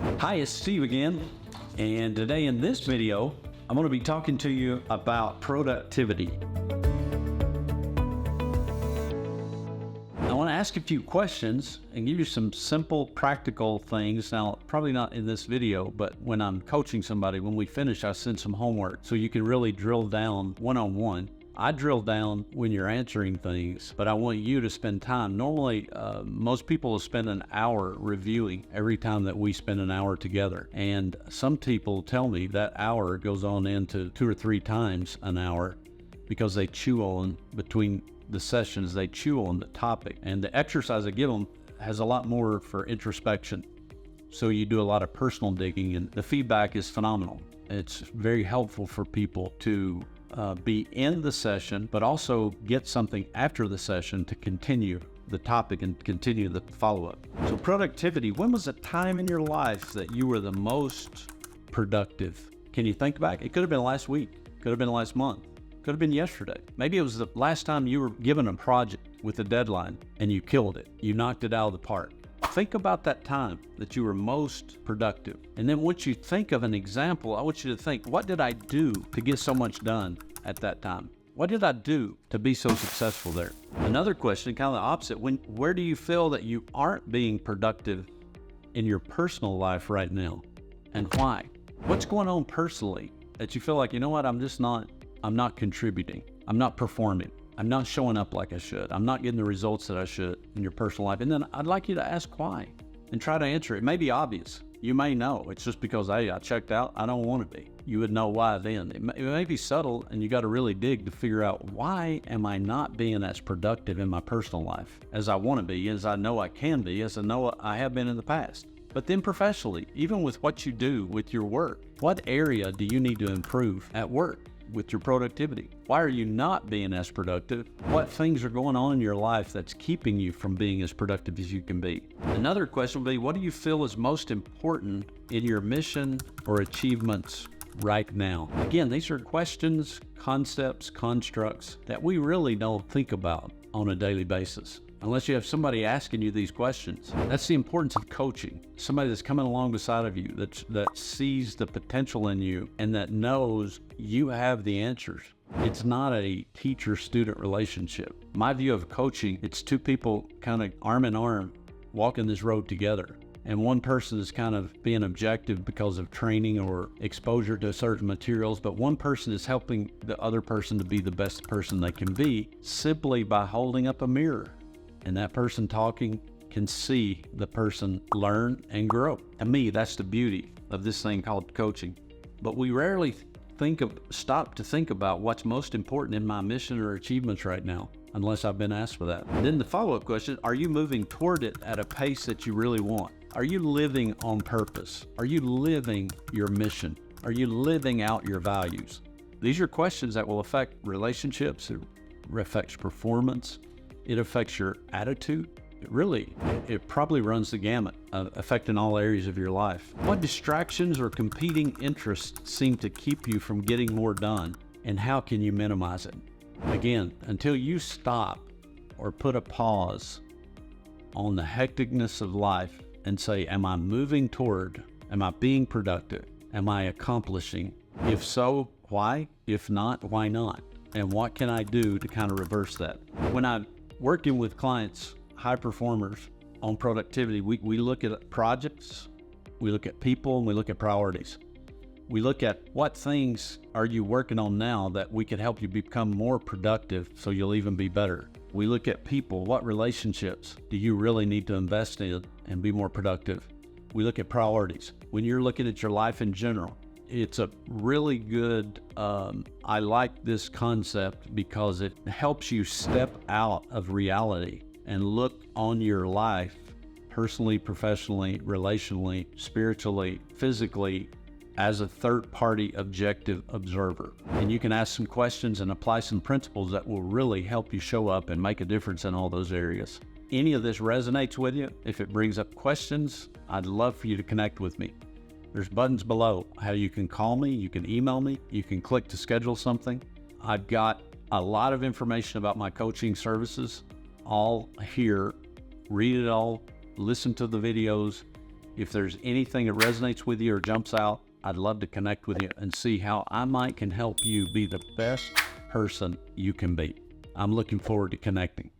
Hi, it's Steve again, and today in this video, I'm going to be talking to you about productivity. I want to ask a few questions and give you some simple, practical things. Now, probably not in this video, but when I'm coaching somebody, when we finish, I send some homework so you can really drill down one-on-one. I drill down when you're answering things, but I want you to spend time. Normally, most people will spend an hour reviewing every time that we spend an hour together. And some people tell me that hour goes on into 2 or 3 times an hour because they chew on between the sessions, they chew on the topic. And the exercise I give them has a lot more for introspection. So you do a lot of personal digging, and the feedback is phenomenal. It's very helpful for people to be in the session, but also get something after the session to continue the topic and continue the follow-up. So productivity, when was a time in your life that you were the most productive? Can you think back? It could have been last week, could have been last month, could have been yesterday. Maybe it was the last time you were given a project with a deadline and you killed it. You knocked it out of the park. Think about that time that you were most productive. And then once you think of an example, I want you to think, what did I do to get so much done at that time? What did I do to be so successful there? Another question, kind of the opposite, where do you feel that you aren't being productive in your personal life right now? And why? What's going on personally that you feel like, you know what, I'm not contributing. I'm not performing. I'm not showing up like I should. I'm not getting the results that I should in your personal life. And then I'd like you to ask why and try to answer it. It may be obvious. You may know. It's just because, hey, I checked out. I don't want to be. You would know why then. It may be subtle, and you got to really dig to figure out, why am I not being as productive in my personal life as I want to be, as I know I can be, as I know I have been in the past? But then professionally, even with what you do with your work, what area do you need to improve at work with your productivity? Why are you not being as productive? What things are going on in your life that's keeping you from being as productive as you can be? Another question would be, what do you feel is most important in your mission or achievements right now? Again, these are questions, concepts, constructs that we really don't think about on a daily basis unless you have somebody asking you these questions. That's the importance of coaching. Somebody that's coming along beside of you, that sees the potential in you and that knows you have the answers. It's not a teacher-student relationship. My view of coaching, it's two people kind of arm in arm walking this road together. And one person is kind of being objective because of training or exposure to certain materials, but one person is helping the other person to be the best person they can be simply by holding up a mirror. And that person talking can see the person learn and grow. To me, that's the beauty of this thing called coaching. But we rarely stop to think about what's most important in my mission or achievements right now, unless I've been asked for that. And then the follow-up question, are you moving toward it at a pace that you really want? Are you living on purpose? Are you living your mission? Are you living out your values? These are questions that will affect relationships, it affects performance, it affects your attitude. It probably runs the gamut, affecting all areas of your life. What distractions or competing interests seem to keep you from getting more done, and how can you minimize it? Again, until you stop or put a pause on the hecticness of life and say, am I moving toward, am I being productive? Am I accomplishing? If so, why? If not, why not? And what can I do to kind of reverse that? When I'm working with clients, high performers on productivity, we look at projects, we look at people, and we look at priorities. We look at what things are you working on now that we can help you become more productive so you'll even be better. We look at people, what relationships do you really need to invest in and be more productive? We look at priorities. When you're looking at your life in general, it's a really good, I like this concept because it helps you step out of reality and look on your life personally, professionally, relationally, spiritually, physically, as a third-party objective observer. And you can ask some questions and apply some principles that will really help you show up and make a difference in all those areas. Any of this resonates with you, if it brings up questions, I'd love for you to connect with me. There's buttons below how you can call me, you can email me, you can click to schedule something. I've got a lot of information about my coaching services all here. Read it all, listen to the videos, If there's anything that resonates with you or jumps out, I'd love to connect with you and see how can help you be the best person you can be. I'm looking forward to connecting.